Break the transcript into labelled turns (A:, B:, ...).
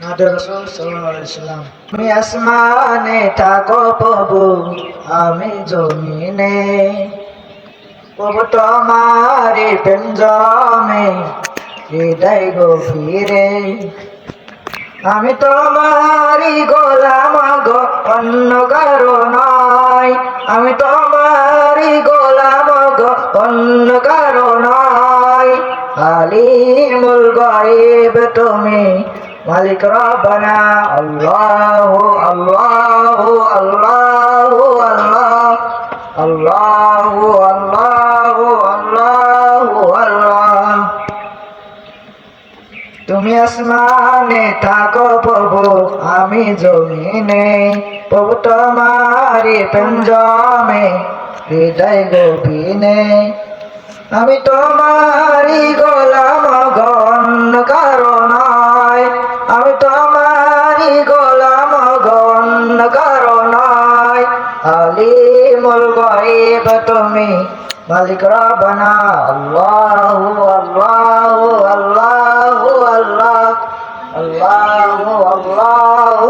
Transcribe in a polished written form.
A: নাদের রাসূল সাল্লাল্লাহু আলাইহি সাল্লাম। তুমি আসমানে থাকো প্রভু, আমি জমিনে, প্রভু তোমারি প্রেম জমে হৃদয় গভীরে। আমি তোমারি গোলাম গো, অন্য কারো নয়। আমি তোমারি গোলাম গো, অন্য কারো নয়। আলিমুল গায়ব তুমি, মালিক রব্বানা। আল্লাহু আল্লাহু আল্লাহু আল্লাহ, আল্লাহু আল্লাহু আল্লাহু আল্লাহ। তুমি আসমানে থাকো প্রভু, আমি জমিনে, প্রভু তোমারি প্রেম জমে হৃদয় গভীরে। আমি তোমারি গোলাম গো, অন্য কারো নয়। আমি তোমারি গোলাম গো, অন্য কারো নয়। আলিমুল গায়ব তুমি, মালিক রব্বানা। আল্লাহু আল্লাহু আল্লাহু আল্লাহ, আল্লাহু আল্লাহু